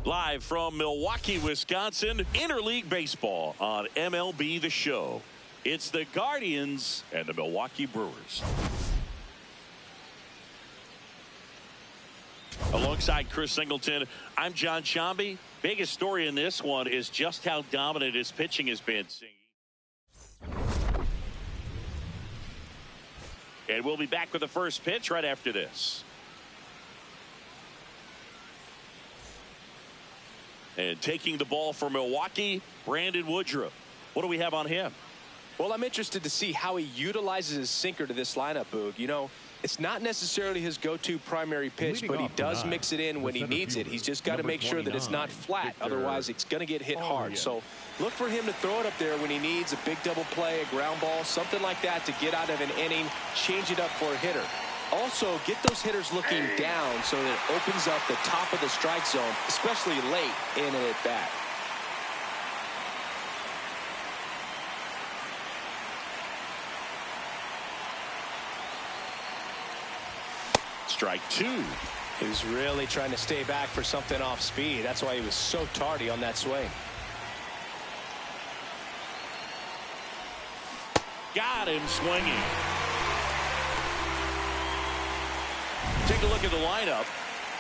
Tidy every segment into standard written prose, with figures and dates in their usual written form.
Live from Milwaukee, Wisconsin, Interleague Baseball on MLB The Show. It's the Guardians and the Milwaukee Brewers. Alongside Chris Singleton, I'm John Shambi. Biggest story in this one is just how dominant his pitching has been. And we'll be back with the first pitch right after this. And taking the ball for Milwaukee, Brandon Woodruff. What do we have on him? Well, I'm interested to see how he utilizes his sinker to this lineup, Boog. You know, it's not necessarily his go-to primary pitch, but he does mix it in when he needs it. He's just got to make sure that it's not flat. Otherwise, it's going to get hit hard. So look for him to throw it up there when he needs a big double play, a ground ball, something like that to get out of an inning, change it up for a hitter. Also, get those hitters looking down so that it opens up the top of the strike zone, especially late in an at-bat. Strike two. He was really trying to stay back for something off speed. That's why he was so tardy on that swing. Got him swinging. Take a look at the lineup,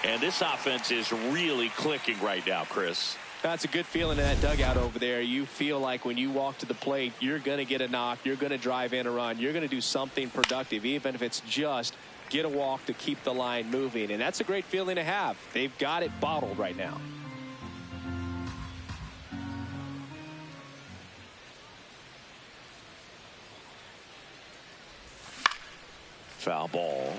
and this offense is really clicking right now, Chris. That's a good feeling in that dugout over there. You feel like when you walk to the plate, you're going to get a knock, you're going to drive in a run, you're going to do something productive, even if it's just get a walk to keep the line moving. And that's a great feeling to have. They've got it bottled right now. Foul ball.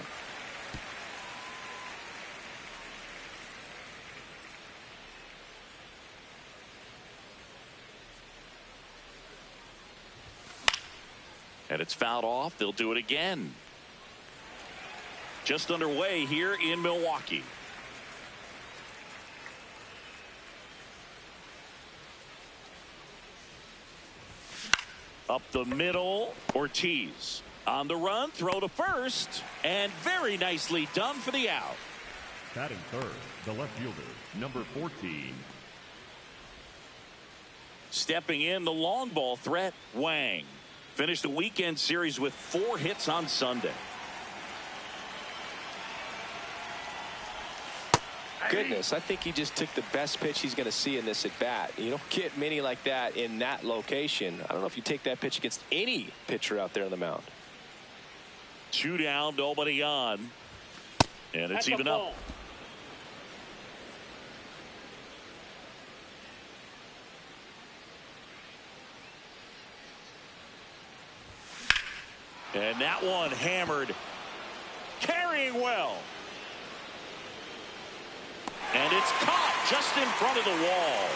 And it's fouled off. They'll do it again. Just underway here in Milwaukee. Up the middle, Ortiz. On the run, throw to first, and very nicely done for the out. Batting third, the left fielder, number 14. Stepping in, the long ball threat, Wang. Finished the weekend series with 4 hits on Sunday. Goodness, I think he just took the best pitch he's going to see in this at bat. You don't get many like that in that location. I don't know if you take that pitch against any pitcher out there on the mound. 2 down, nobody on, and it's even up. And that one hammered, carrying well. And it's caught just in front of the wall.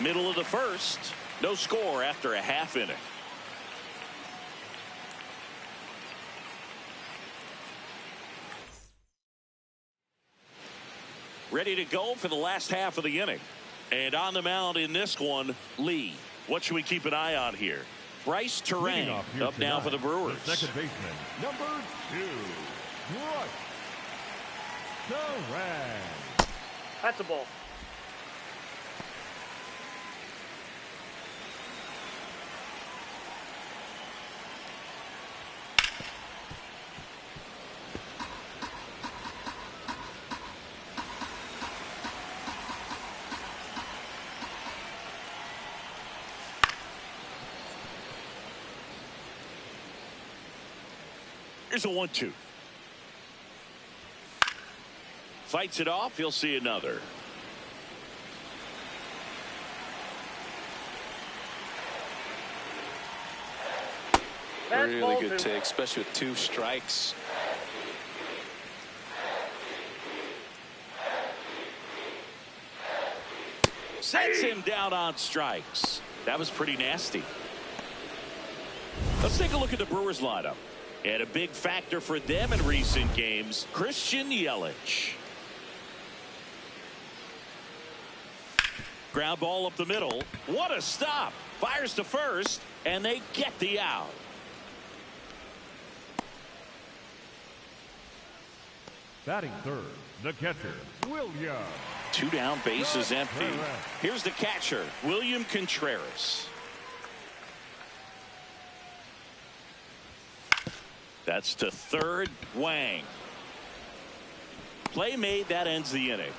Middle of the first, no score after a half inning. Ready to go for the last half of the inning. And on the mound in this one, Lee. What should we keep an eye on here? Bryce Terang up now for the Brewers. The second baseman, number 2, Bryce Terang. That's a ball. Here's a 1-2. Fights it off. He'll see another. Really good take, especially with 2 strikes. Sets him down on strikes. That was pretty nasty. Let's take a look at the Brewers lineup. And a big factor for them in recent games, Christian Yelich. Ground ball up the middle. What a stop. Fires to first, and they get the out. Batting third, the catcher, William. 2 down, bases empty. Here's the catcher, William Contreras. That's to third, Wang. Play made, that ends the inning.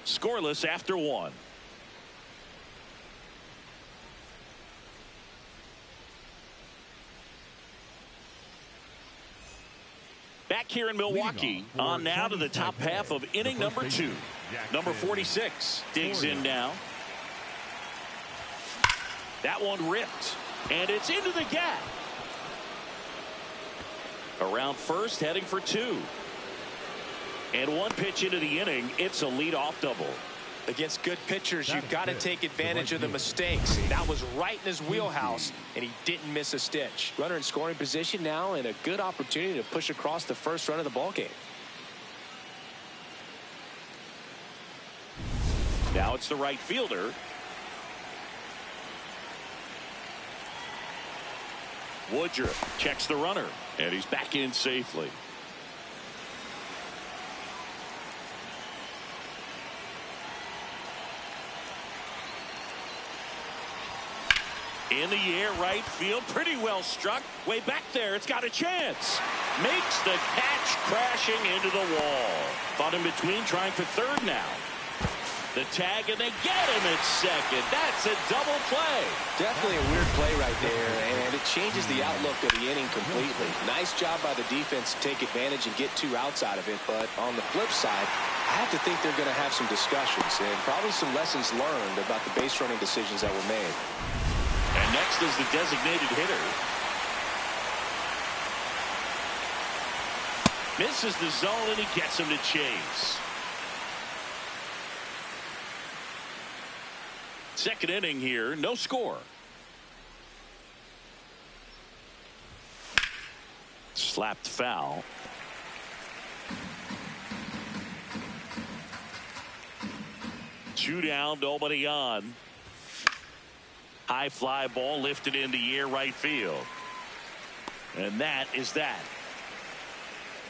Scoreless after 1. Back here in Milwaukee, on now to the top half of inning number 2. Number 46 digs in now. That one ripped, and it's into the gap. Around first, heading for 2. And 1 pitch into the inning, it's a leadoff double. Against good pitchers, you've got to take advantage of the mistakes. That was right in his wheelhouse, and he didn't miss a stitch. Runner in scoring position now, and a good opportunity to push across the first run of the ballgame. Now it's the right fielder. Woodruff checks the runner, and he's back in safely. In the air, right field, pretty well struck. Way back there, it's got a chance. Makes the catch, crashing into the wall. Thought in between, trying for third now. The tag, and they get him at second. That's a double play. Definitely a weird play right there, and it changes the outlook of the inning completely. Nice job by the defense to take advantage and get 2 outs out of it, but on the flip side, I have to think they're going to have some discussions and probably some lessons learned about the base running decisions that were made. And next is the designated hitter. Misses the zone, and he gets him to chase. Second inning here, no score. Slapped foul. Two down, nobody on. High fly ball lifted in the air, right field. And that is that.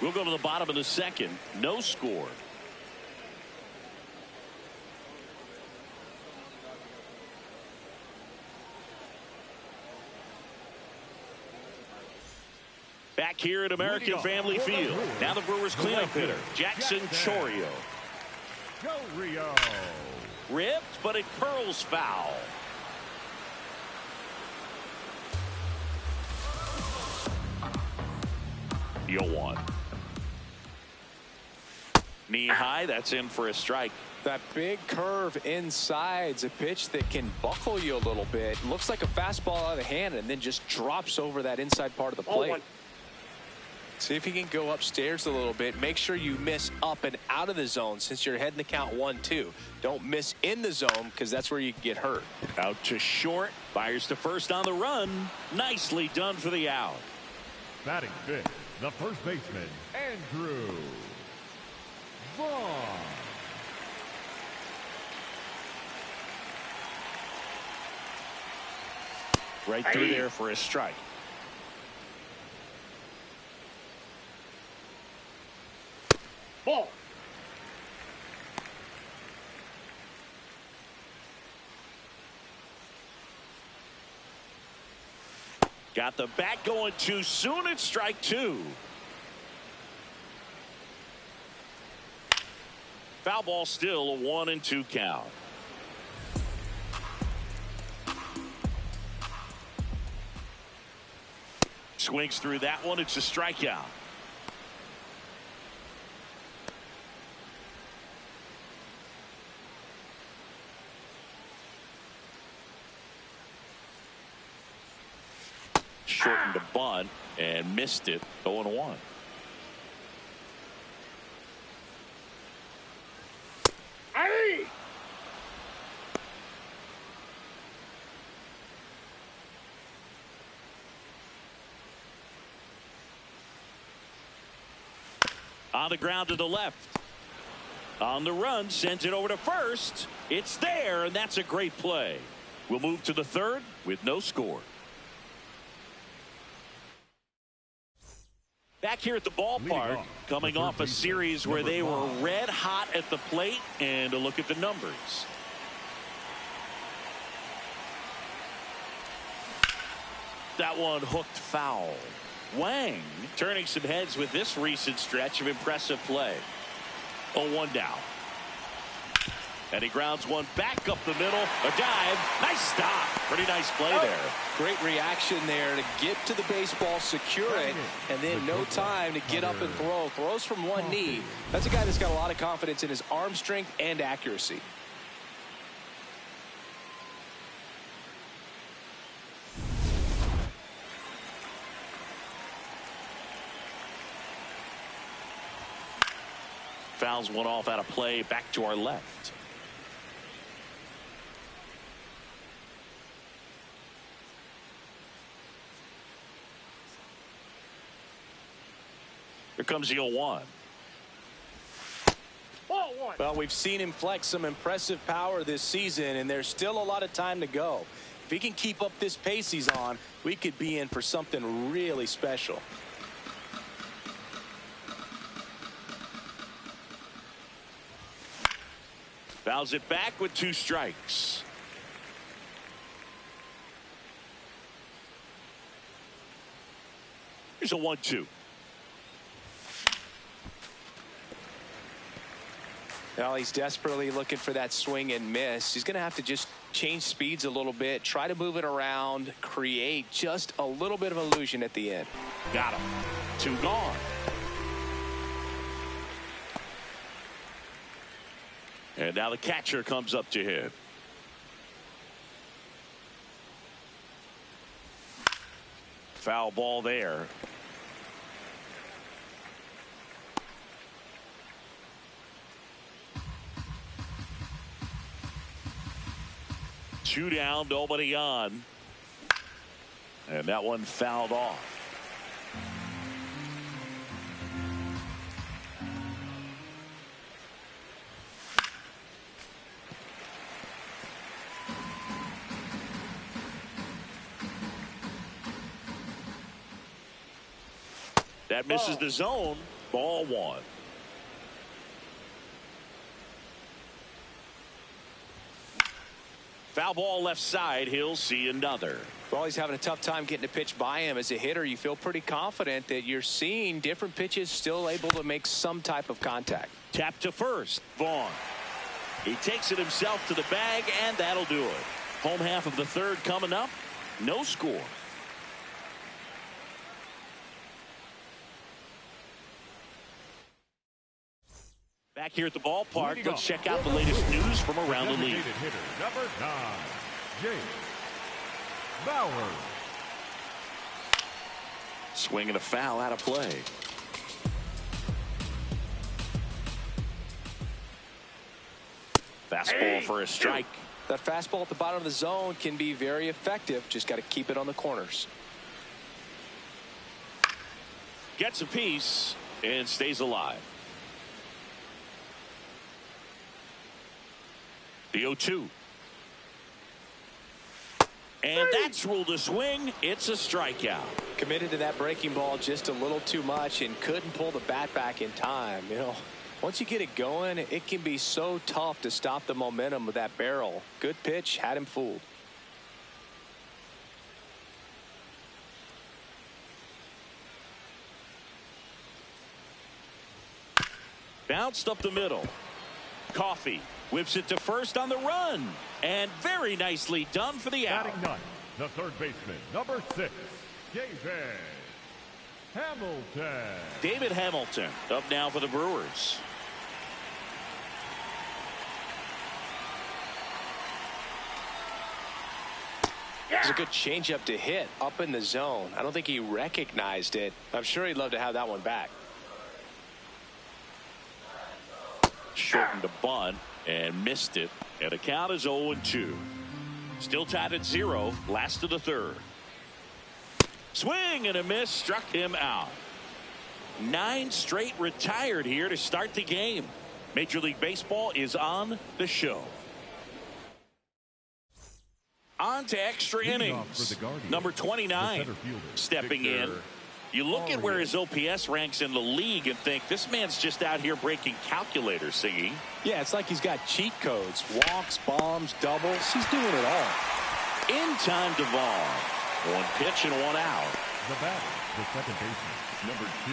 We'll go to the bottom of the second. No score. Back here at American Family Field. Now the Brewers cleanup hitter, Jackson Chourio. Ripped, but it curls foul. You'll want. Knee high, that's in for a strike. That big curve inside's a pitch that can buckle you a little bit. Looks like a fastball out of the hand and then just drops over that inside part of the plate. See if you can go upstairs a little bit. Make sure you miss up and out of the zone since you're heading to count 1-2. Don't miss in the zone because that's where you can get hurt. Out to short. Fires to first on the run. Nicely done for the out. Batting fifth, the first baseman, Andrew Vaughn. Right through there for a strike. Ball. Got the bat going too soon. It's strike 2. Foul ball, still a 1-2 count. Swings through that one. It's a strikeout. Shortened a bunt and missed it. 0-1. On the ground to the left. On the run, sends it over to first. It's there, and that's a great play. We'll move to the third with no score. Back here at the ballpark, coming off a series where they were red hot at the plate, and a look at the numbers. That one hooked foul. Wang turning some heads with this recent stretch of impressive play. 0-1 now. And he grounds one back up the middle. A dive. Nice stop. Pretty nice play there. Great reaction there to get to the baseball, secure it, and then no time to get up and throw. Throws from one knee. That's a guy that's got a lot of confidence in his arm strength and accuracy. Fouls one off out of play. Back to our left. Here comes the 0-1. Well, we've seen him flex some impressive power this season, and there's still a lot of time to go. If he can keep up this pace he's on, we could be in for something really special. Fouls it back with 2 strikes. Here's a 1-2. Well, he's desperately looking for that swing and miss. He's going to have to just change speeds a little bit, try to move it around, create just a little bit of illusion at the end. Got him. 2 gone. And now the catcher comes up to hit. Foul ball there. Two down, nobody on. And that one fouled off. That misses the zone. Ball 1. Foul ball left side. He'll see another. Well, he's having a tough time getting a pitch by him. As a hitter, you feel pretty confident that you're seeing different pitches still able to make some type of contact. Tap to first. Vaughn. He takes it himself to the bag, and that'll do it. Home half of the third coming up. No score. Back here at the ballpark, let's check out the latest news from around the league. Hitter, number 9, Jake Bauer. Swinging a foul out of play. Fastball for a strike. That fastball at the bottom of the zone can be very effective. Just got to keep it on the corners. Gets a piece and stays alive. The 0-2. And that's ruled a swing. It's a strikeout. Committed to that breaking ball just a little too much and couldn't pull the bat back in time. You know, once you get it going, it can be so tough to stop the momentum of that barrel. Good pitch, had him fooled. Bounced up the middle. Coffee whips it to first on the run. And very nicely done for the out. Batting ninth, the third baseman, number 6, David Hamilton. David Hamilton up now for the Brewers. It's a good changeup to hit up in the zone. I don't think he recognized it. I'm sure he'd love to have that one back. Shortened a bunt and missed it. And the count is 0-2. Still tied at 0. Last of the third. Swing and a miss. Struck him out. 9 straight retired here to start the game. Major League Baseball is on the show. On to extra innings. Number 29 stepping in. You look at where his OPS ranks in the league and think this man's just out here breaking calculators, singing. Yeah, it's like he's got cheat codes. Walks, bombs, doubles. He's doing it all. In time to Vaughn. 1 pitch and 1 out. The batter, the second baseman, number 2.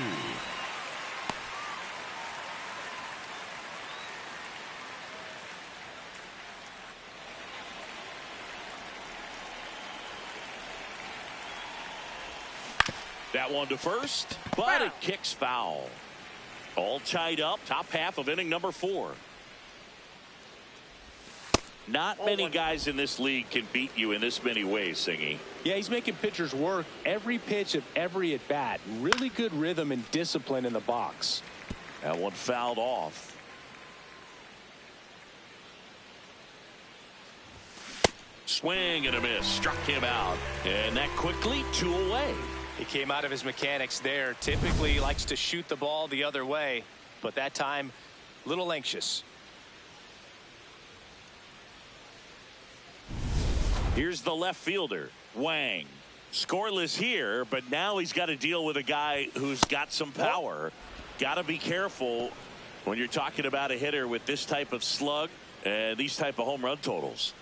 That one to first, but it kicks foul. All tied up, top half of inning number 4. Not many guys in this league can beat you in this many ways, Singy. Yeah, he's making pitchers work every pitch of every at-bat. Really good rhythm and discipline in the box. That one fouled off. Swing and a miss. Struck him out. And that quickly 2 away. He came out of his mechanics there. Typically he likes to shoot the ball the other way, but that time a little anxious. Here's the left fielder, Wang. Scoreless here, but now he's got to deal with a guy who's got some power. Got to be careful when you're talking about a hitter with this type of slug and these type of home run totals.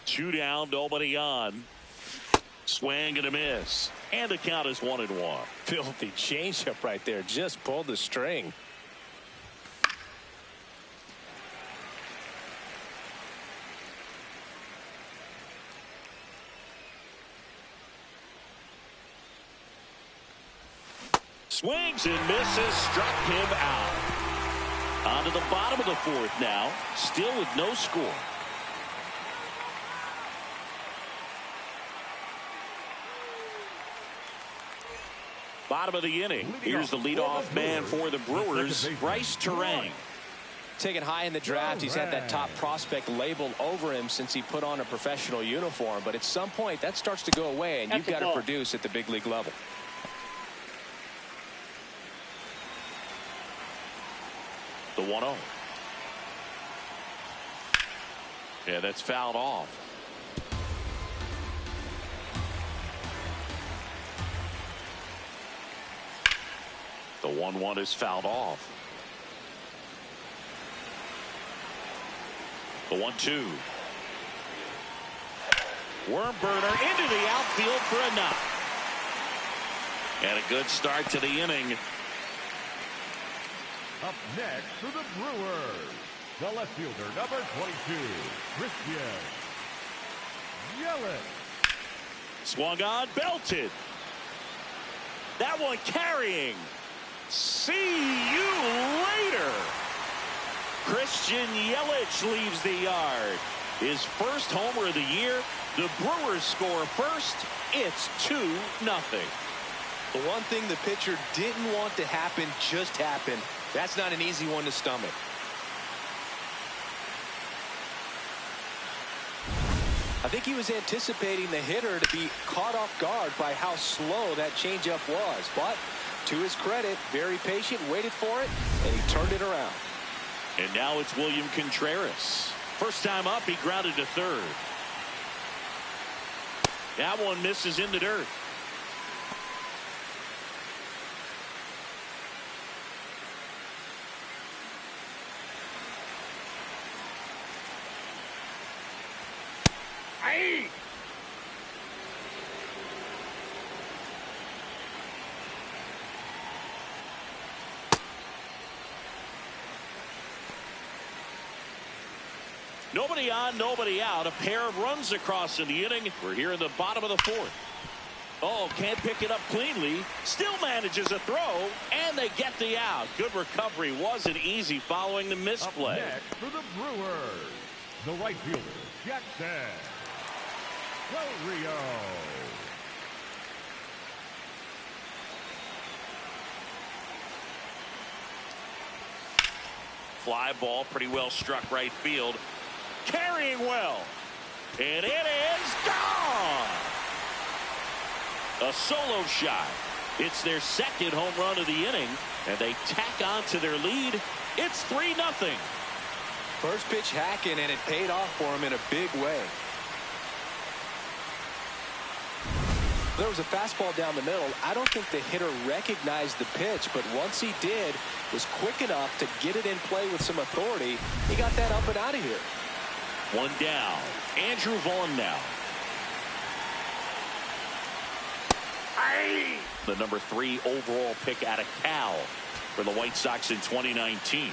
2 down, nobody on. Swing and a miss. And the count is 1-1. Filthy changeup right there. Just pulled the string. Swings and misses. Struck him out. On to the bottom of the 4th now. Still with no score. Bottom of the inning. Here's the leadoff man for the Brewers, Bryce Terang. Taken high in the draft, he's had that top prospect labeled over him since he put on a professional uniform. But at some point, that starts to go away, and you've got to produce at the big league level. The 1-0. Yeah, that's fouled off. The 1-1 is fouled off. The 1-2. Worm burner into the outfield for a knock. And a good start to the inning. Up next for the Brewers, the left fielder, number 22, Christian Yelich. Swung on, belted. That one carrying. See you later. Christian Yelich leaves the yard. His first homer of the year. The Brewers score first. It's 2-0. The one thing the pitcher didn't want to happen just happened. That's not an easy one to stomach. I think he was anticipating the hitter to be caught off guard by how slow that changeup was. But to his credit, very patient, waited for it, and he turned it around. And now it's William Contreras. First time up, he grounded to third. That one misses in the dirt. Aye. Nobody on, nobody out. A pair of runs across in the inning. We're here in the bottom of the 4th. Oh, can't pick it up cleanly. Still manages a throw, and they get the out. Good recovery. Wasn't easy following the misplay. Up next for the Brewers, the right fielder, Jackson Del Rio. Fly ball, pretty well struck right field. Carrying well. And it is gone. A solo shot. It's their second home run of the inning, and they tack on to their lead. It's 3-0. First pitch hacking, and it paid off for him in a big way. There was a fastball down the middle. I don't think the hitter recognized the pitch, but once he did, was quick enough to get it in play with some authority. He got that up and out of here. One down. Andrew Vaughn now. Aye. The number 3 overall pick out of Cal for the White Sox in 2019.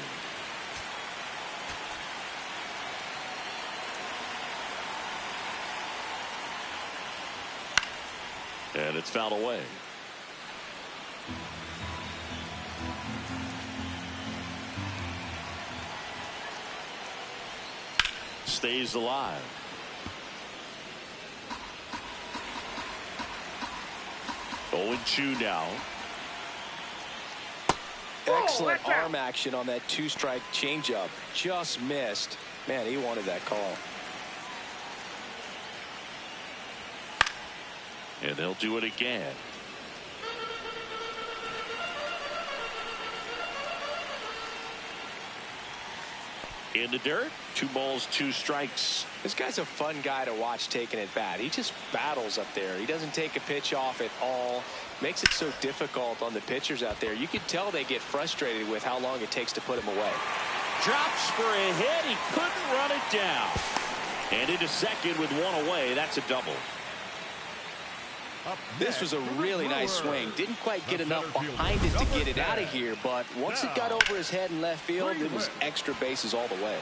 And it's fouled away. Stays alive. Oh, 0-2 now. Excellent arm action on that 2-strike changeup. Just missed. Man, he wanted that call. And they'll do it again. In the dirt. 2 balls, 2 strikes. This guy's a fun guy to watch taking at bat. He just battles up there. He doesn't take a pitch off at all. Makes it so difficult on the pitchers out there. You can tell they get frustrated with how long it takes to put him away. Drops for a hit. He couldn't run it down. And into second with 1 away. That's a double. This was a really nice swing. Didn't quite get enough behind it to get it out of here, but once it got over his head in left field, it was extra bases all the way.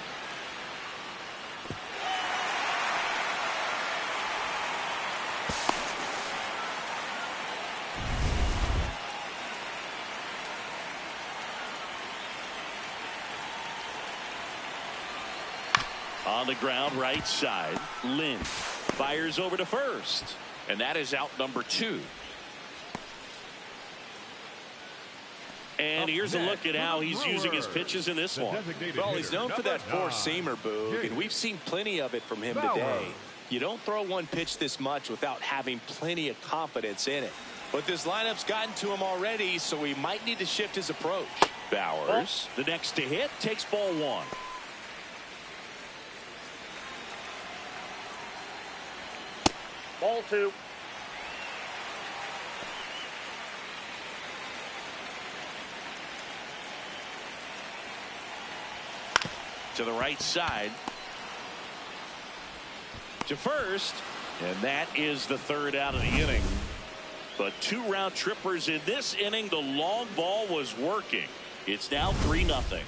On the ground, right side. Lynn fires over to first. And that is out number 2. And here's a look at how he's using his pitches in this one. Well, he's known for that four-seamer, Boog, and we've seen plenty of it from him today. You don't throw one pitch this much without having plenty of confidence in it. But this lineup's gotten to him already, so he might need to shift his approach. Bowers, the next to hit, takes ball 1. Ball 2. To the right side. To first. And that is the 3rd out of the inning. But 2 round trippers in this inning. The long ball was working. It's now 3-0.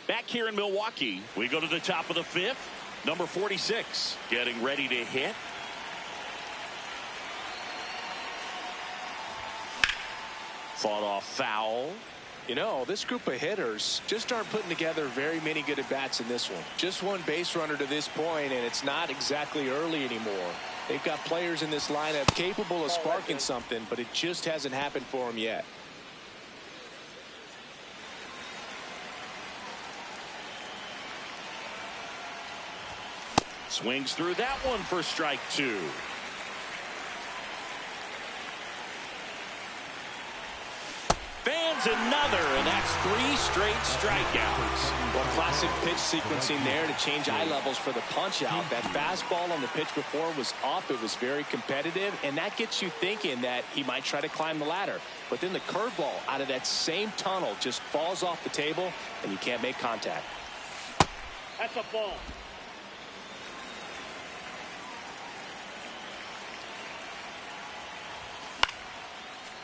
Back here in Milwaukee, we go to the top of the 5th. Number 46 getting ready to hit. Fought off foul. You know, this group of hitters just aren't putting together very many good at-bats in this one. Just 1 base runner to this point, and it's not exactly early anymore. They've got players in this lineup capable of sparking something, but it just hasn't happened for them yet. Swings through that one for strike 2. Fans another, and that's 3 straight strikeouts. Well, classic pitch sequencing there to change eye levels for the punch out. That fastball on the pitch before was up. It was very competitive, and that gets you thinking that he might try to climb the ladder. But then the curveball out of that same tunnel just falls off the table, and you can't make contact. That's a ball.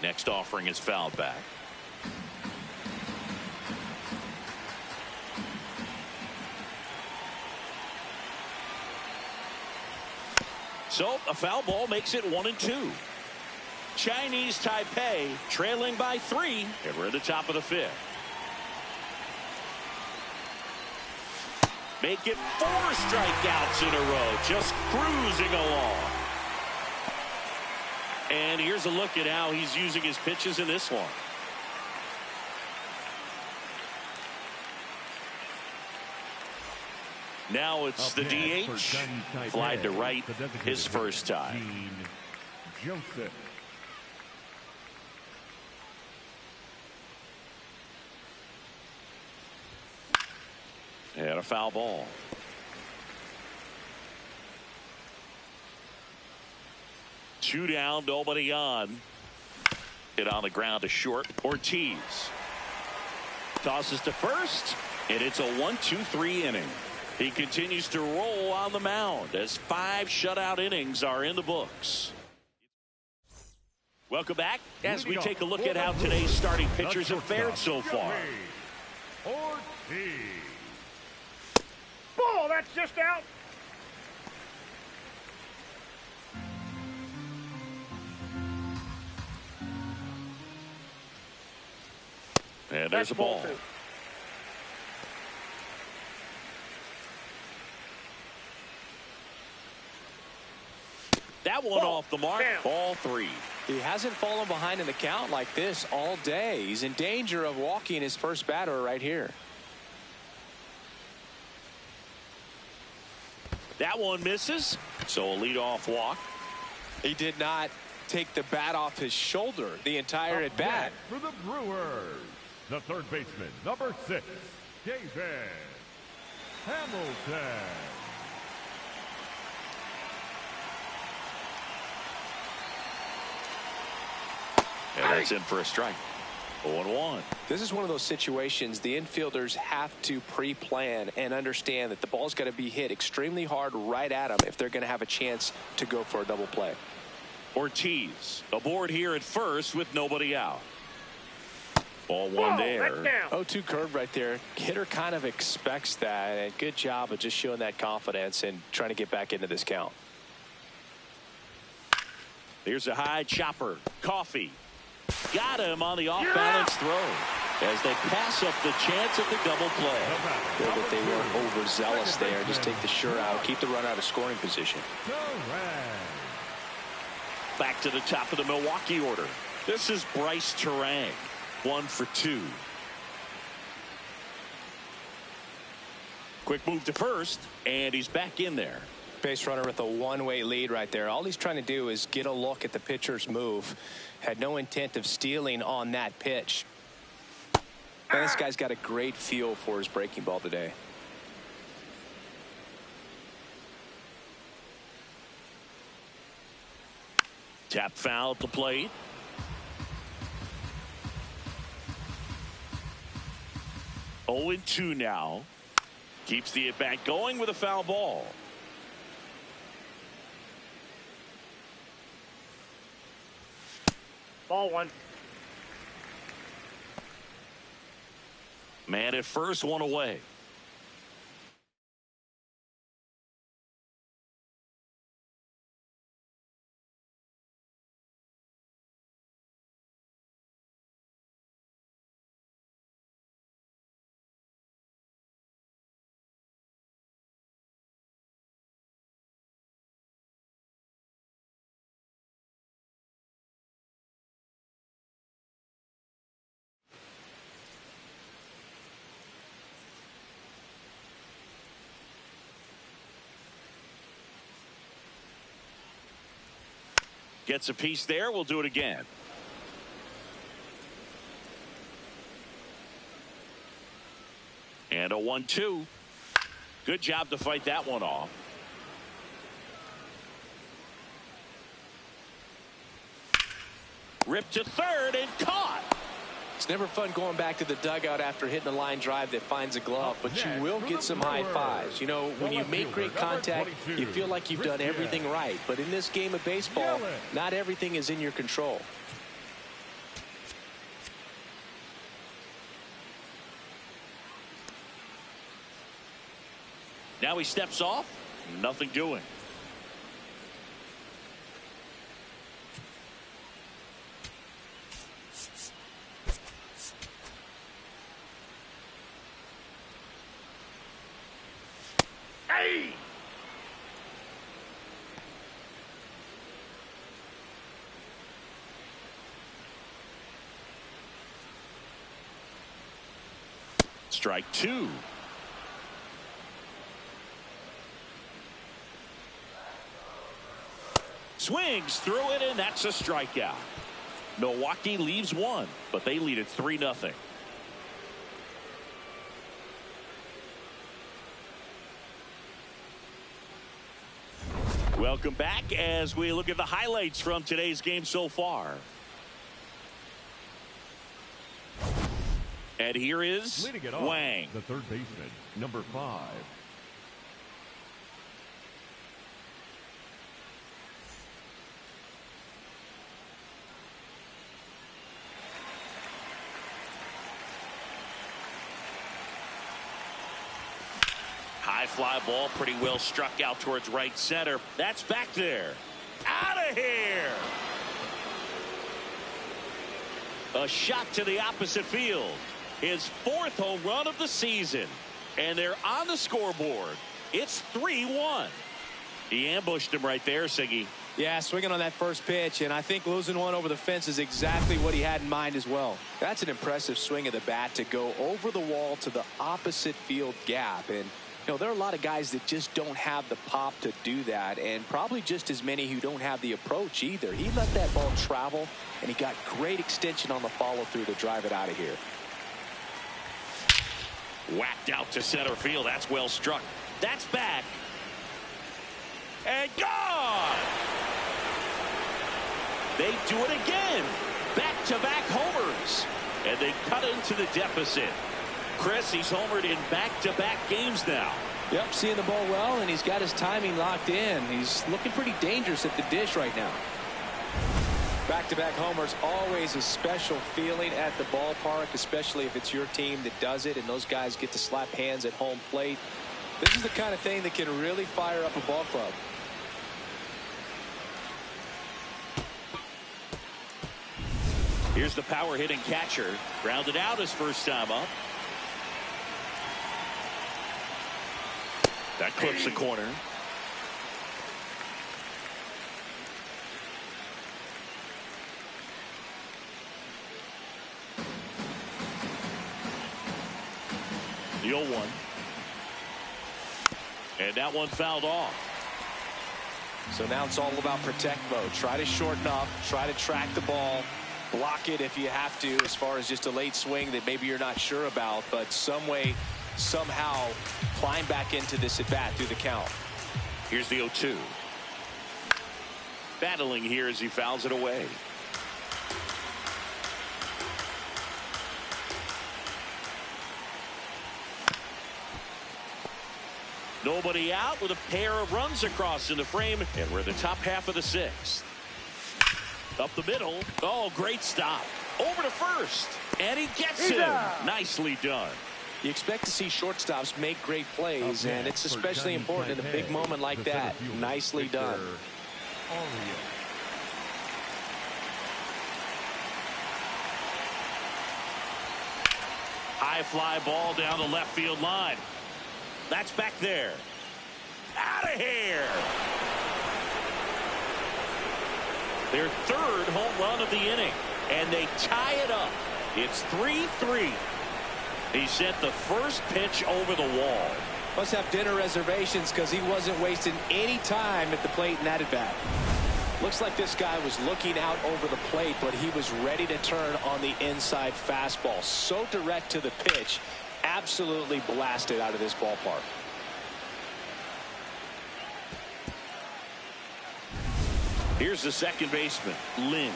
Next offering is fouled back. So a foul ball makes it 1-2. Chinese Taipei trailing by 3, and we're at the top of the 5th. Make it 4 strikeouts in a row, just cruising along. And here's a look at how he's using his pitches in this one. Now it's the DH, fly to right, his first time. Joseph. And a foul ball. Two down, nobody on. Hit on the ground to short. Ortiz tosses to first, and it's a 1-2-3 inning. He continues to roll on the mound as 5 shutout innings are in the books. Welcome back as we take a look at how today's starting pitchers have fared so far. Ortiz. Ball, that's just out. And there's a ball. That one off the mark. Ball 3. He hasn't fallen behind in the count like this all day. He's in danger of walking his first batter right here. That one misses, so a leadoff walk. He did not take the bat off his shoulder the entire at bat. For the Brewers, the third baseman, number 6, David Hamilton. And that's in for a strike. 0-1. This is one of those situations the infielders have to pre-plan and understand that the ball's got to be hit extremely hard right at them if they're going to have a chance to go for a double play. Ortiz aboard here at first with nobody out. Ball 1 there. 0-2 curve right there. Hitter kind of expects that, and good job of just showing that confidence and trying to get back into this count. Here's a high chopper. Coffee. Got him on the off-balance throw as they pass up the chance at the double play. Feel that they weren't overzealous there. Just take the sure out. Keep the run out of scoring position. Back to the top of the Milwaukee order. This is Bryce Terang. 1 for 2. Quick move to first, and he's back in there. Base runner with a one-way lead right there. All he's trying to do is get a look at the pitcher's move. Had no intent of stealing on that pitch. And this guy's got a great feel for his breaking ball today. Tap foul at the plate. Oh, 0-2 now. Keeps the at-bat going with a foul ball. Ball 1. Man at first, 1 away. Gets a piece there. We'll do it again. And a 1-2. Good job to fight that one off. Ripped to third and caught. It's never fun going back to the dugout after hitting a line drive that finds a glove, but you will get some high fives. You know, when you make great contact, you feel like you've done everything right. But in this game of baseball, not everything is in your control. Now he steps off. Nothing doing. Strike two. Swings through it, and that's a strikeout. Milwaukee leaves one, but they lead it 3-0. Welcome back as we look at the highlights from today's game so far. And here is Wang. The third baseman, number 5. High fly ball, pretty well struck out towards right center. That's back there. Out of here. A shot to the opposite field. His 4th home run of the season. And they're on the scoreboard. It's 3-1. He ambushed him right there, Siggy. Yeah, swinging on that first pitch, and I think losing one over the fence is exactly what he had in mind as well. That's an impressive swing of the bat to go over the wall to the opposite field gap. And, you know, there are a lot of guys that just don't have the pop to do that, and probably just as many who don't have the approach either. He let that ball travel, and he got great extension on the follow-through to drive it out of here. Whacked out to center field. That's well struck. That's back. And gone! They do it again. Back-to-back homers. And they cut into the deficit. Chris, he's homered in back-to-back games now. Yep, seeing the ball well, and he's got his timing locked in. He's looking pretty dangerous at the dish right now. Back-to-back homers, always a special feeling at the ballpark, especially if it's your team that does it and those guys get to slap hands at home plate. This is the kind of thing that can really fire up a ball club. Here's the power-hitting catcher. Grounded out his first time up. That clips the corner. The 0-1. And that one fouled off. So now it's all about protect mode. Try to shorten up, try to track the ball, block it if you have to, as far as just a late swing that maybe you're not sure about, but some way, somehow climb back into this at bat through the count. Here's the 0-2. Battling here as he fouls it away. Nobody out with a pair of runs across in the frame, and we're in the top half of the 6th. Up the middle. Oh, great stop. Over to first. And he gets him. Nicely done. You expect to see shortstops make great plays, and it's especially important in a big moment like that. Nicely done. High fly ball down the left field line. That's back there. Out of here. Their 3rd home run of the inning, and they tie it up. It's 3-3. He sent the first pitch over the wall. Must have dinner reservations because he wasn't wasting any time at the plate in that at bat. Looks like this guy was looking out over the plate, but he was ready to turn on the inside fastball. So direct to the pitch. Absolutely blasted out of this ballpark. Here's the second baseman, Lynn.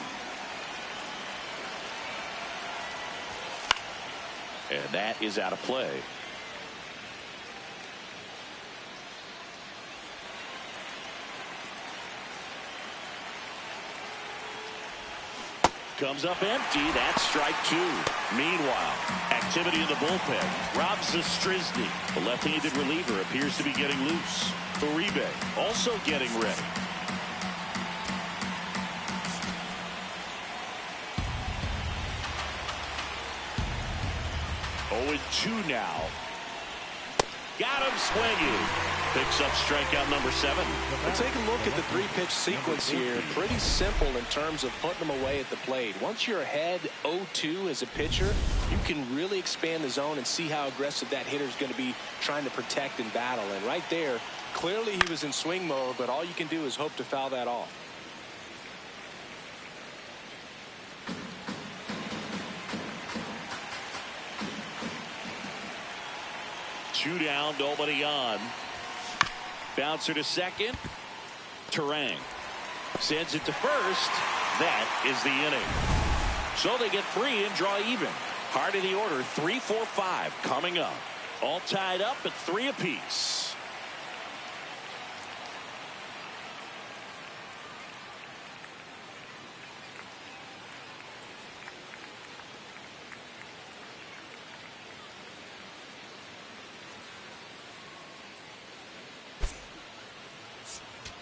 And that is out of play. Comes up empty. That's strike 2. Meanwhile, activity in the bullpen. Rob Zastryzny, the left-handed reliever, appears to be getting loose. Uribe also getting ready. 0-2 now. Got him swinging. Picks up strikeout number 7. Well, take a look at the 3-pitch sequence here. Pretty simple in terms of putting them away at the plate. Once you're ahead 0-2 as a pitcher, you can really expand the zone and see how aggressive that hitter is going to be trying to protect and battle. And right there, clearly he was in swing mode, but all you can do is hope to foul that off. Two down, nobody on. Bouncer to second. Terang sends it to first. That is the inning. So they get 3 and draw even. Heart of the order, 3, 4, 5 coming up. All tied up at 3 apiece.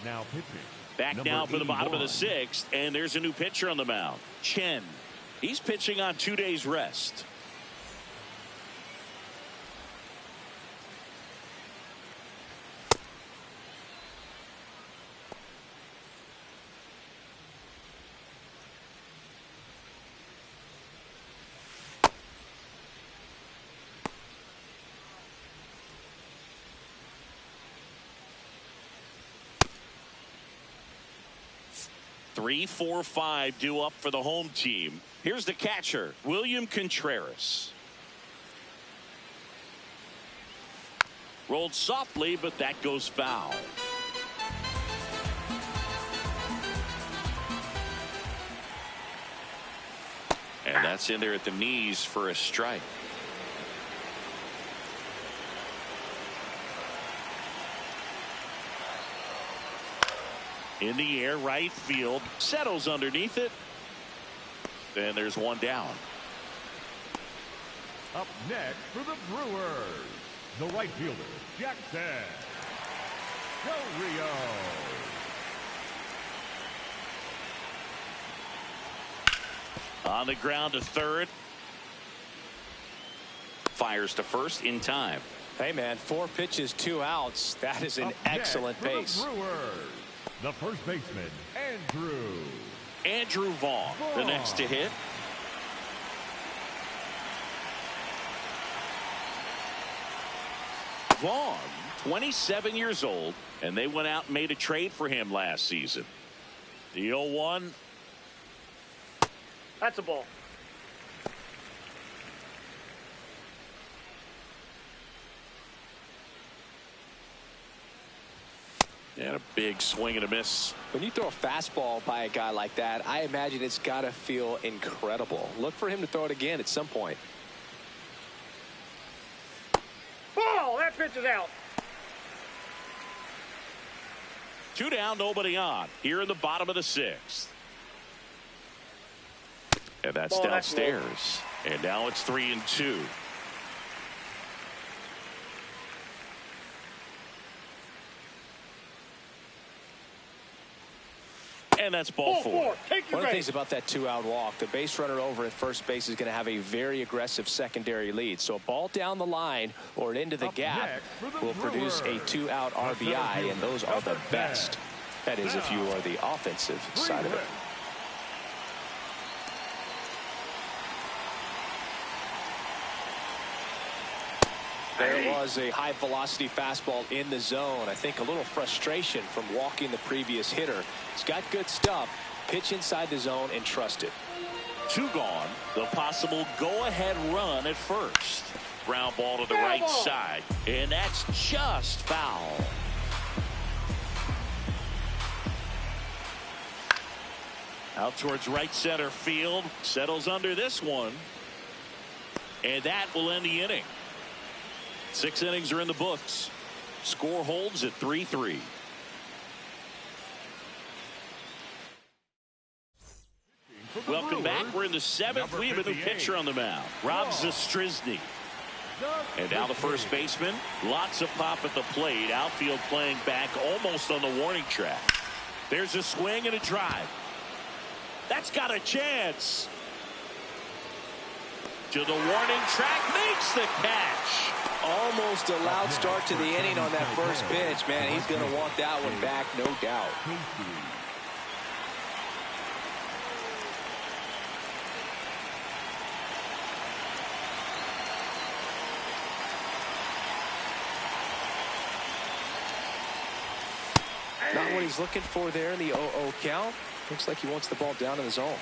Now pitching. Back now for the bottom of the 6th, and there's a new pitcher on the mound. Chen. He's pitching on 2 days rest. Three, 4, 5 due up for the home team. Here's the catcher, William Contreras. Rolled softly, but that goes foul. And that's in there at the knees for a strike. In the air, right field, settles underneath it. And there's one down. Up next for the Brewers, the right fielder, Jackson Del Rio. On the ground to third. Fires to first in time. Hey, man, 4 pitches, 2 outs. That is an excellent pace. The Brewers, the first baseman, Andrew Vaughn, the next to hit. Vaughn, 27 years old, and they went out and made a trade for him last season. The 0-1. That's a ball. And a big swing and a miss. When you throw a fastball by a guy like that, I imagine it's got to feel incredible. Look for him to throw it again at some point. Ball! That pitch is out. 2 down, nobody on. Here in the bottom of the 6th. And that's downstairs. And now it's 3-2. And that's ball 4. One of the things about that 2-out walk, the base runner over at first base is going to have a very aggressive secondary lead. So a ball down the line or into the gap will produce a 2-out RBI, and those are the best. That is if you are the offensive side of it. There was a high-velocity fastball in the zone. I think a little frustration from walking the previous hitter. He's got good stuff. Pitch inside the zone and trust it. 2 gone. The possible go-ahead run at first. Ground ball to the right side. And that's just foul. Out towards right center field. Settles under this one. And that will end the inning. 6 innings are in the books. Score holds at 3-3. Welcome back. We're in the 7th. We have a new pitcher on the mound, Rob Zastryzny. And now the first baseman. Lots of pop at the plate. Outfield playing back almost on the warning track. There's a swing and a drive. That's got a chance. To the warning track, makes the catch. almost a loud start to the inning on that first pitch. Man, he's going to want that one back, no doubt. Not what he's looking for there in the 0-0 count. Looks like he wants the ball down in the zone.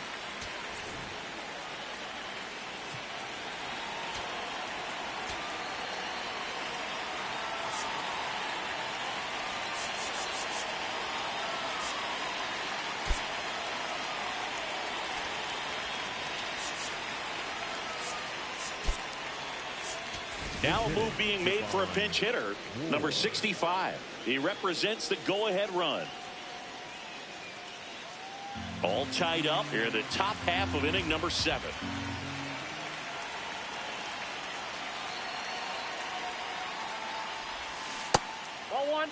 Now a move being made for a pinch hitter, number 65. He represents the go-ahead run. All tied up here in the top half of inning number 7. Ball 1.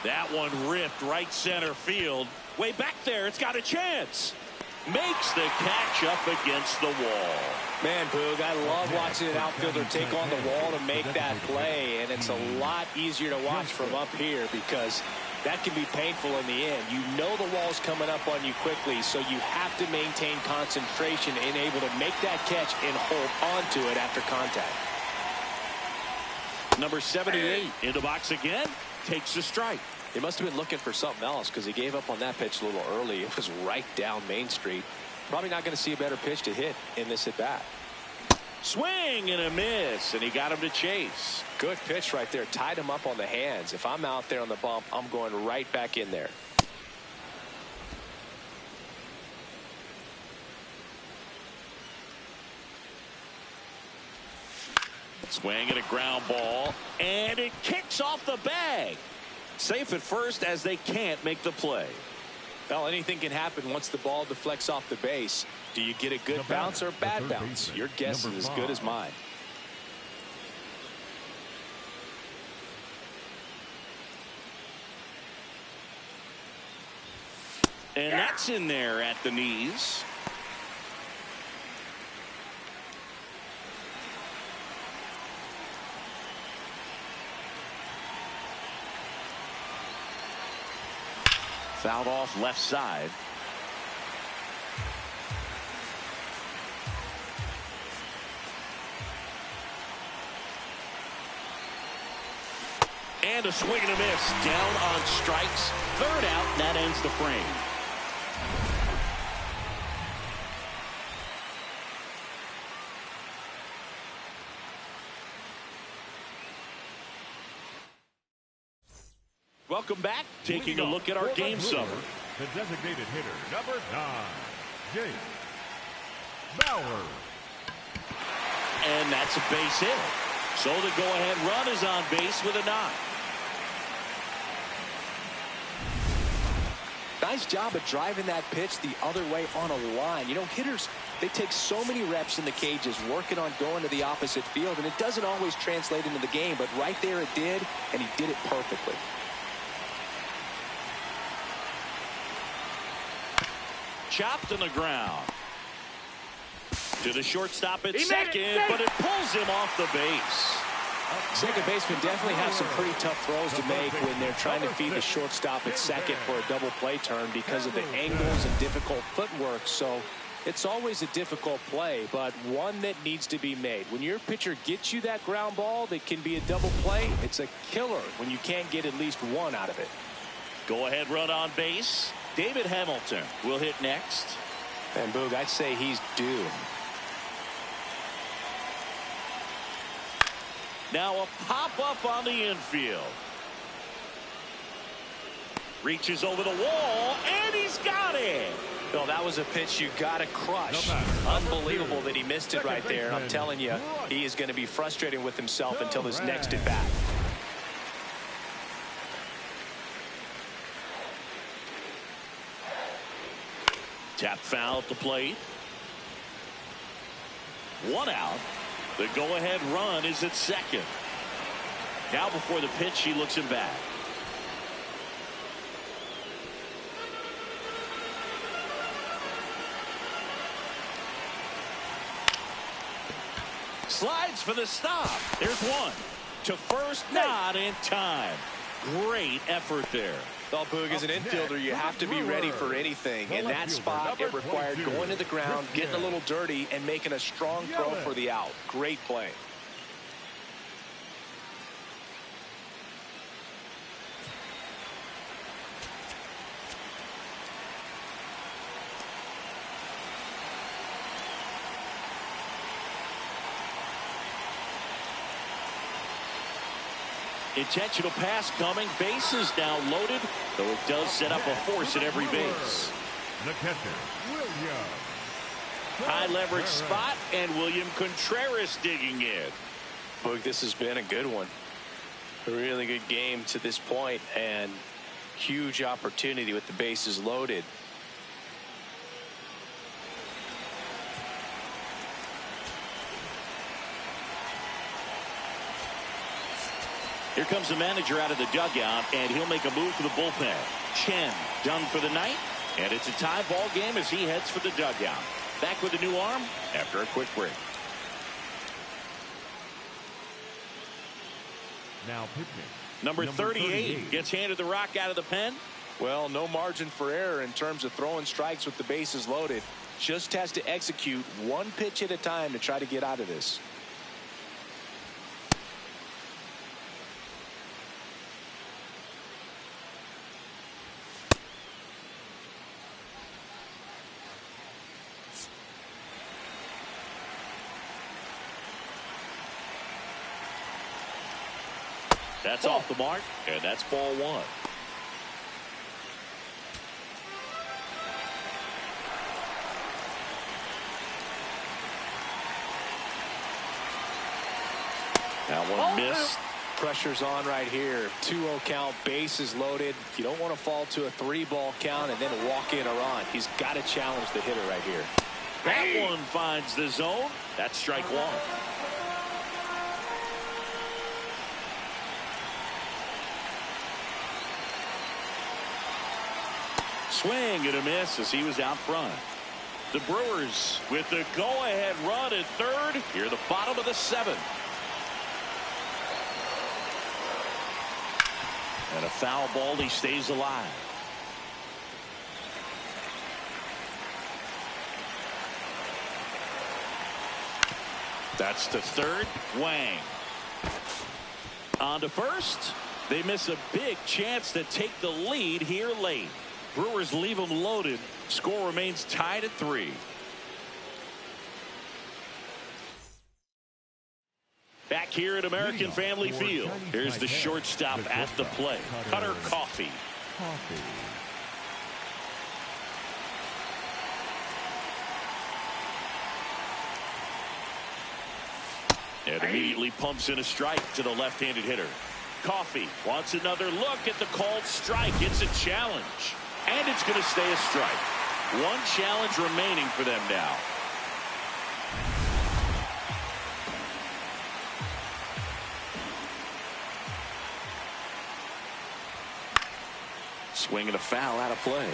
That one ripped right center field. Way back there, it's got a chance. Makes the catch up against the wall. Man, Boog, I love watching an outfielder take on the wall to make that play, and it's a lot easier to watch from up here because that can be painful in the end. You know the wall's coming up on you quickly, so you have to maintain concentration and able to make that catch and hold onto it after contact. Number 78 in the box again. Takes a strike. He must have been looking for something else because he gave up on that pitch a little early. It was right down Main Street. Probably not going to see a better pitch to hit in this at bat. Swing and a miss, and he got him to chase. Good pitch right there. Tied him up on the hands. If I'm out there on the bump, I'm going right back in there. Swing and a ground ball, and it kicks off the bag. Safe at first as they can't make the play. Well, anything can happen once the ball deflects off the base. Do you get a good bounce or a bad bounce? Your guess is as good as mine. And that's in there at the knees. Fouled off left side. And a swing and a miss. Down on strikes. Third out. That ends the frame. Welcome back. Taking a look at our game summer. The designated hitter, number 9, Jake Bauer. And that's a base hit. So the go-ahead run is on base with a knock. Nice job of driving that pitch the other way on a line. You know, hitters, they take so many reps in the cages working on going to the opposite field, and it doesn't always translate into the game, but right there it did, and he did it perfectly. Chopped on the ground. To the shortstop at second, but it pulls him off the base. Second baseman definitely have some pretty tough throws to make when they're trying to feed the shortstop at second for a double play turn because of the angles and difficult footwork. So it's always a difficult play, but one that needs to be made. When your pitcher gets you that ground ball that can be a double play, it's a killer when you can't get at least one out of it. Go ahead run on base. David Hamilton will hit next. And Boog, I'd say he's due. Now a pop-up on the infield. Reaches over the wall, and he's got it. No, that was a pitch you got to crush. Unbelievable that he missed it right there. I'm telling you, he is going to be frustrated with himself until his next at bat. Tap foul at the plate. One out. The go-ahead run is at second. Now before the pitch, he looks him back. Slides for the stop. There's one. To first, not in time. Great effort there. Well, Boog, as an infielder, you have to be ready for anything. In that spot, it required going to the ground, getting a little dirty, and making a strong throw for the out. Great play. Intentional pass coming. Bases now loaded, though it does set up a force at every base. The catcher, William. High leverage spot, and William Contreras digging in. Boog, this has been a good one. A really good game to this point, and huge opportunity with the bases loaded. Here comes the manager out of the dugout, and he'll make a move for the bullpen. Chen done for the night, and it's a tie ball game as he heads for the dugout. Back with a new arm after a quick break. Now pitching. Number 38 gets handed the rock out of the pen. Well, no margin for error in terms of throwing strikes with the bases loaded. Just has to execute one pitch at a time to try to get out of this. That's off the mark, and that's ball one. That one missed. Pressure's on right here. 2-0 count, bases loaded. You don't want to fall to a 3-ball count and then walk in a run. He's got to challenge the hitter right here. That one finds the zone. That's strike one. Swing and a miss as he was out front. The Brewers with the go-ahead run at third. Here the bottom of the seventh. And a foul ball. He stays alive. That's to third. Wang. On to first. They miss a big chance to take the lead here late. Brewers leave them loaded. Score remains tied at 3. Back here at American Family Field. Here's the shortstop at the plate. Cutter Coffee. And immediately pumps in a strike to the left-handed hitter. Coffee wants another look at the called strike. It's a challenge. And it's going to stay a strike. One challenge remaining for them now. Swing and a foul out of play.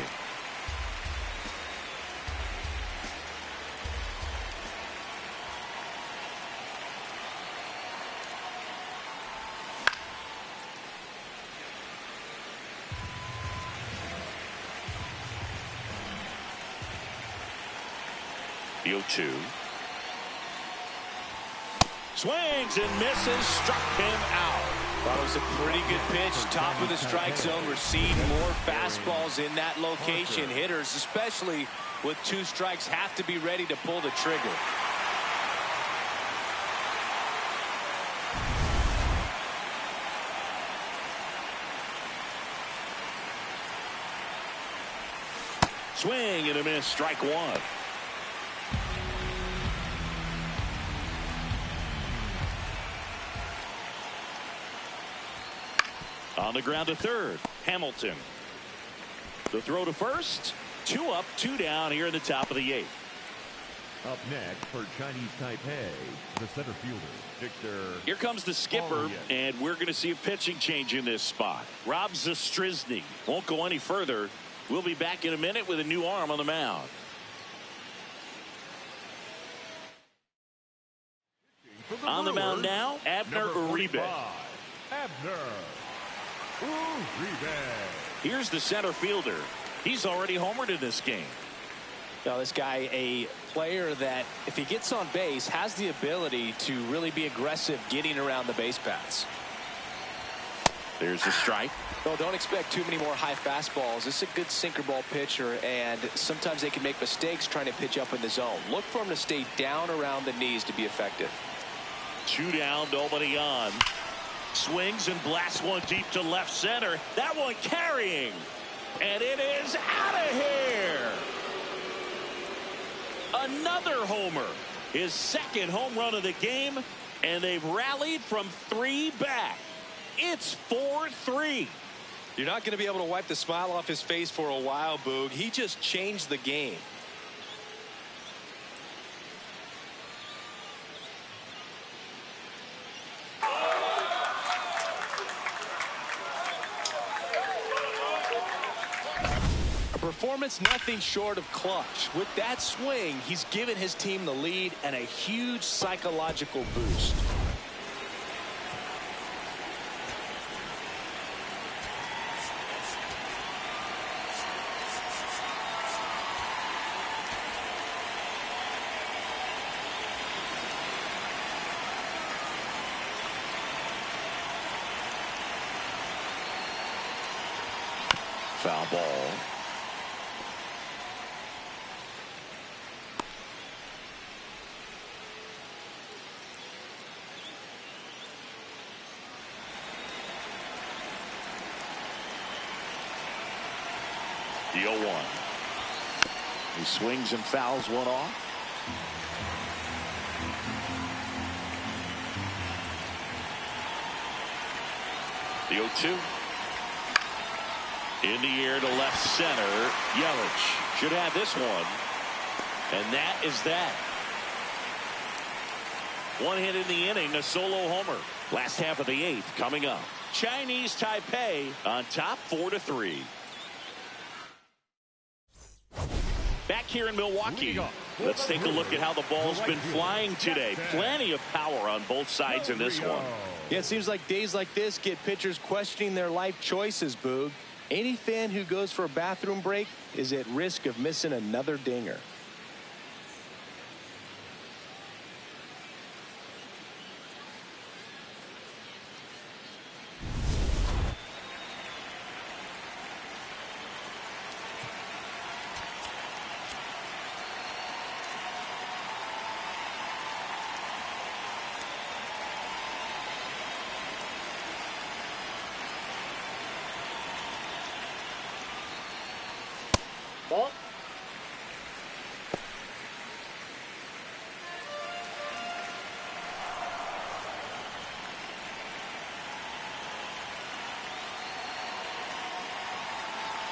The 0-2. Swings and misses. Struck him out. That was a pretty good pitch. Top of the strike zone. We're seeing more fastballs in that location. Hitters, especially with 2 strikes, have to be ready to pull the trigger. Swing and a miss. Strike one. On the ground to third. Hamilton. The throw to first. 2 up, 2 down here in the top of the 8th. Up next for Chinese Taipei, the center fielder, Victor. Here comes the skipper, and we're going to see a pitching change in this spot. Rob Zastryzny won't go any further. We'll be back in a minute with a new arm on the mound. On the mound now, Abner Uribe. Abner Uribe. Here's the center fielder. He's already homered in this game. Now, this guy, a player that, if he gets on base, has the ability to really be aggressive getting around the base paths. There's a strike. Well, don't expect too many more high fastballs. This is a good sinker ball pitcher, and sometimes they can make mistakes trying to pitch up in the zone. Look for him to stay down around the knees to be effective. 2 down, nobody on. Swings and blasts one deep to left center. That one carrying. And it is out of here. Another homer. His second home run of the game. And they've rallied from 3 back. It's 4-3. You're not going to be able to wipe the smile off his face for a while, Boog. He just changed the game. Performance nothing short of clutch. With that swing, he's given his team the lead and a huge psychological boost. Foul ball. The 0-1. He swings and fouls one off. The 0-2. In the air to left center. Yelich should have this one. And that is that. 1 hit in the inning, a solo homer. Last half of the 8th coming up. Chinese Taipei on top 4-3. Back here in Milwaukee, let's take a look at how the ball's been flying today. Plenty of power on both sides in this one. Yeah, it seems like days like this get pitchers questioning their life choices, Boog. Any fan who goes for a bathroom break is at risk of missing another dinger. Ball.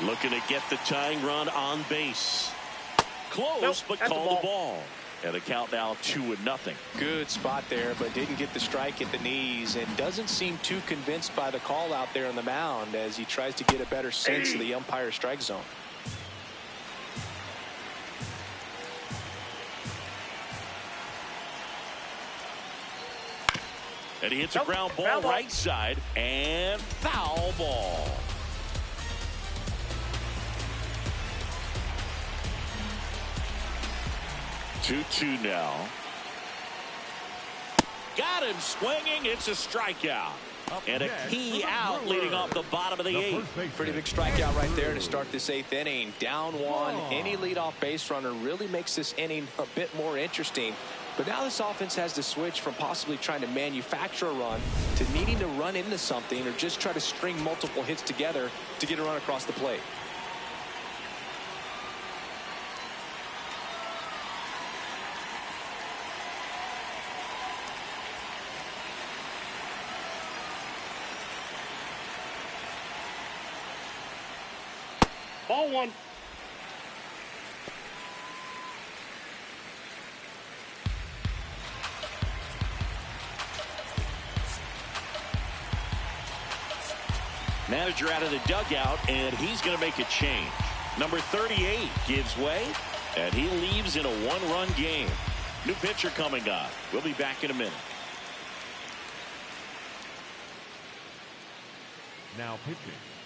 Looking to get the tying run on base. Close, Nope, but that's called the the ball. And the count now 2-0. Good spot there, but didn't get the strike at the knees and doesn't seem too convinced by the call out there on the mound as he tries to get a better sense of the umpire's strike zone. And he hits a ground ball right side and foul ball. Two now. Got him swinging. It's a strikeout. And a key out leading off the bottom of the 8th. Pretty big strikeout right there to start this 8th inning. Down 1. Any leadoff base runner really makes this inning a bit more interesting. But now this offense has to switch from possibly trying to manufacture a run to needing to run into something or just try to string multiple hits together to get a run across the plate. Ball 1. Manager out of the dugout, and he's going to make a change. Number 38 gives way, and he leaves in a one-run game. New pitcher coming up. We'll be back in a minute. Now pitching.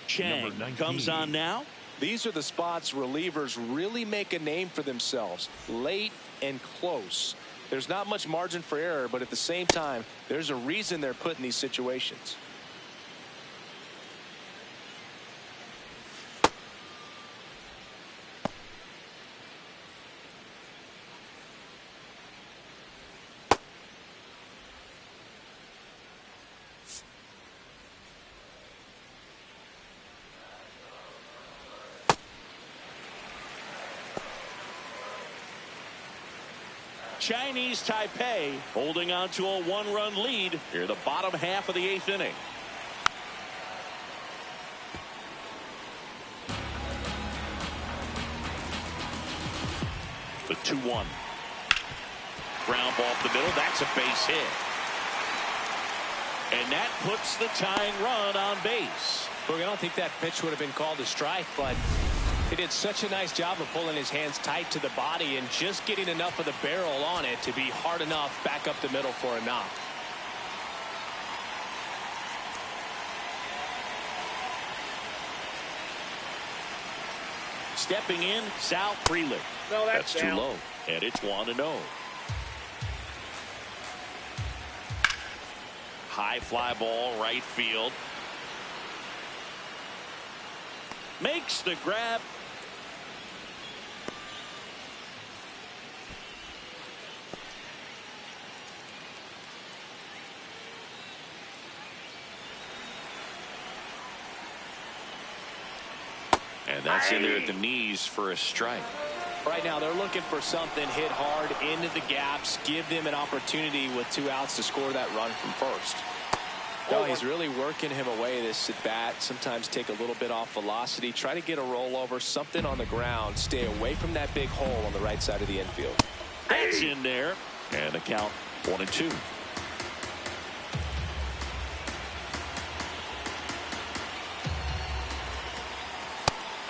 Chang comes on now. These are the spots relievers really make a name for themselves. Late and close. There's not much margin for error, but at the same time, there's a reason they're put in these situations. Chinese Taipei holding on to a one-run lead here the bottom half of the 8th inning. The 2-1. Ground ball up the middle. That's a base hit. And that puts the tying run on base. Look, I don't think that pitch would have been called a strike, but he did such a nice job of pulling his hands tight to the body and just getting enough of the barrel on it to be hard enough back up the middle for a knock. Stepping in, Sal Frelick. No, that's too low. And it's 1-0. High fly ball, right field. Makes the grab. And that's in there at the knees for a strike. Right now they're looking for something hit hard into the gaps, give them an opportunity with 2 outs to score that run from first. No, he's really working him away this at bat. Sometimes take a little bit off velocity, try to get a rollover, something on the ground, stay away from that big hole on the right side of the infield. That's in there, and the count 1-2.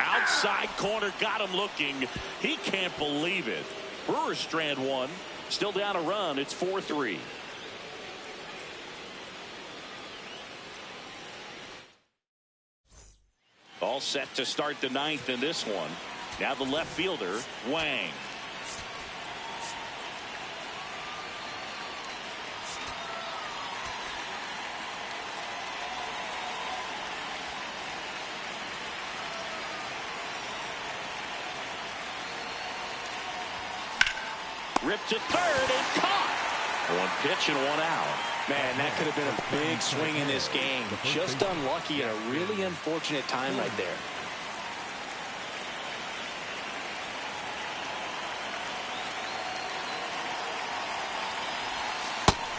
Outside corner, got him looking. He can't believe it. Brewers strand one, still down a run. It's 4-3. All set to start the 9th in this one. Now the left fielder, Wang. Ripped to third and caught. 1 pitch and 1 out. Man, that could have been a big swing in this game. Just unlucky and a really unfortunate time right there.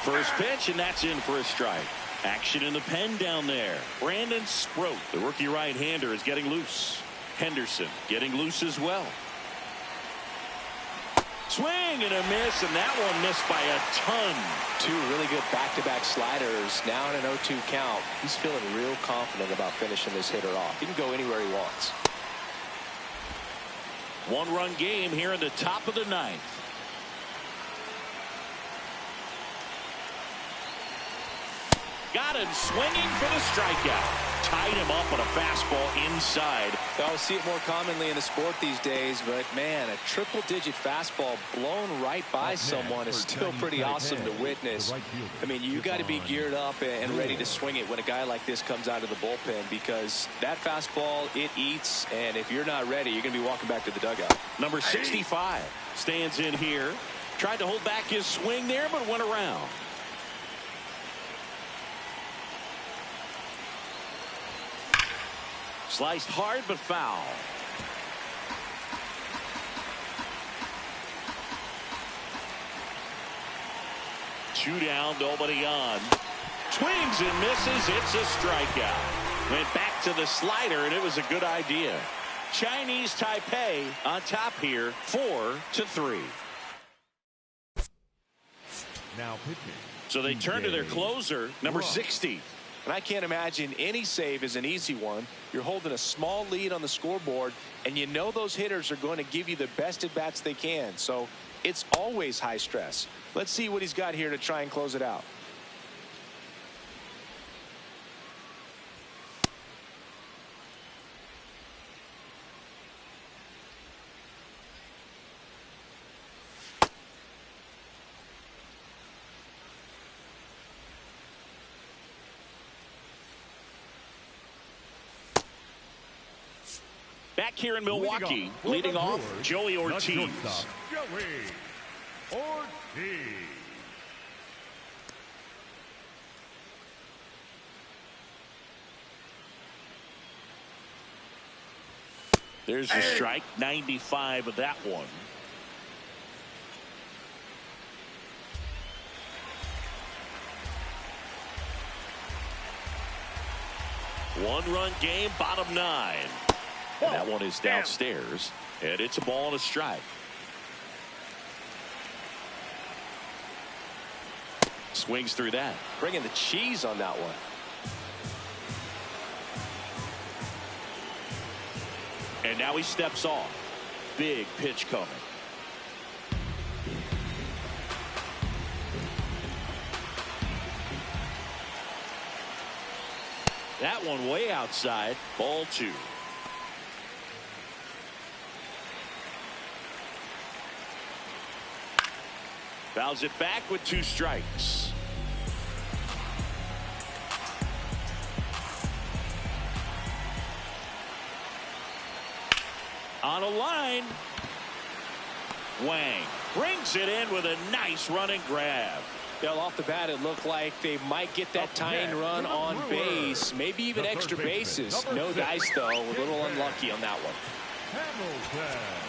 First pitch, and that's in for a strike. Action in the pen down there. Brandon Sproat, the rookie right-hander, is getting loose. Henderson getting loose as well. Swing and a miss, and that one missed by a ton. 2 really good back-to-back sliders. Now in an 0-2 count. He's feeling real confident about finishing this hitter off. He can go anywhere he wants. 1-run game here in the top of the 9th. Got him swinging for the strikeout. Tied him up on a fastball inside. I see it more commonly in the sport these days, but man, a triple-digit fastball blown right by someone is still pretty awesome to witness. I mean, you got to be geared up and ready to swing it when a guy like this comes out of the bullpen, because that fastball, it eats, and if you're not ready, you're going to be walking back to the dugout. Number 65 stands in here. Tried to hold back his swing there, but went around. Sliced hard but foul. Two down, nobody on. Swings and misses. It's a strikeout. Went back to the slider, and it was a good idea. Chinese Taipei on top here, 4-3. Now pitching. So they turn to their closer, number 60. And I can't imagine any save is an easy one. You're holding a small lead on the scoreboard, and you know those hitters are going to give you the best at-bats they can. So it's always high stress. Let's see what he's got here to try and close it out. Back here in Milwaukee, leading off, Joey Ortiz. Joey Ortiz. There's a strike, 95 of that one. One-run game, bottom 9. And that one is downstairs, and it's a ball and a strike. Swings through that. Bringing the cheese on that one. And now he steps off. Big pitch coming. That one way outside. Ball 2. Fouls it back with 2 strikes. On a line. Wang brings it in with a nice running grab. Well, off the bat, it looked like they might get that tying run on base, maybe even extra bases. No dice, though. A little unlucky on that one. Hamilton.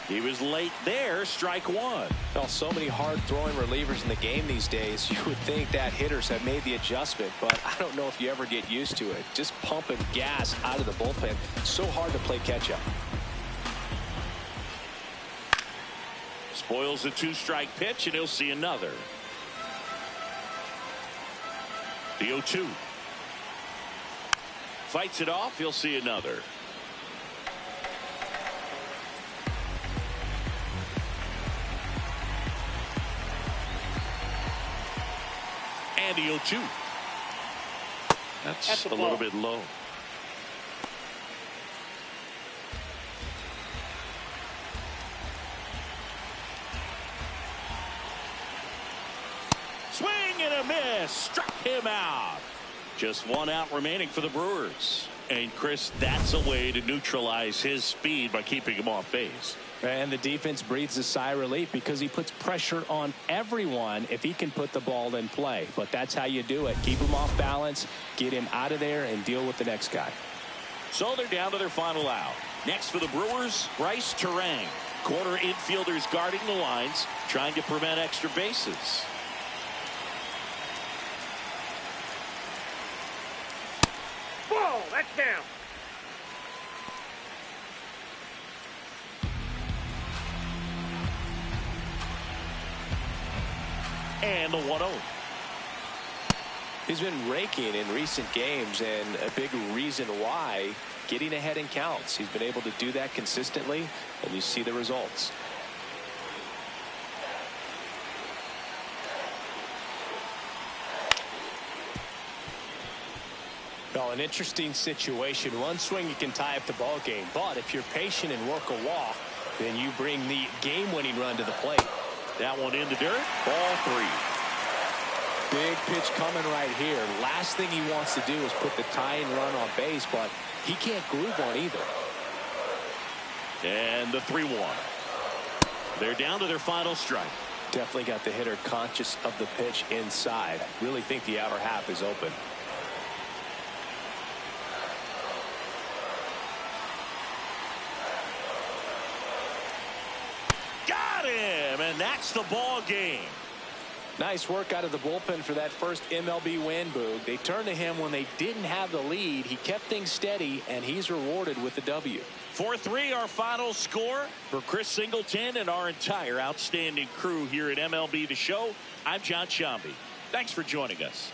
He was late there, strike 1. Well, so many hard-throwing relievers in the game these days. You would think that hitters have made the adjustment, but I don't know if you ever get used to it. Just pumping gas out of the bullpen. So hard to play catch-up. Spoils a 2-strike pitch, and he'll see another. The 0-2. Fights it off, he'll see another. And the 0-2. That's a little bit low. Swing and a miss. Struck him out. Just 1 out remaining for the Brewers. And Chris, that's a way to neutralize his speed by keeping him off base. And the defense breathes a sigh of relief because he puts pressure on everyone if he can put the ball in play. But that's how you do it. Keep him off balance, get him out of there, and deal with the next guy. So they're down to their final out. Next for the Brewers, Bryce Terang. Corner infielders guarding the lines, trying to prevent extra bases. Whoa, that's down. And the 1-0. He's been raking in recent games, and a big reason why, getting ahead in counts. He's been able to do that consistently, and you see the results. Well, an interesting situation. One swing you can tie up the ball game, but if you're patient and work a walk, then you bring the game-winning run to the plate. That one in the dirt. Ball 3. Big pitch coming right here. Last thing he wants to do is put the tying run on base, but he can't groove on either. And the 3-1. They're down to their final strike. Definitely got the hitter conscious of the pitch inside. Really think the outer half is open. That's the ball game. Nice work out of the bullpen for that first MLB win, Boog. They turned to him when they didn't have the lead. He kept things steady, and he's rewarded with the W. 4-3 our final score. For Chris Singleton and our entire outstanding crew here at MLB The Show, I'm John Sciambi. Thanks for joining us.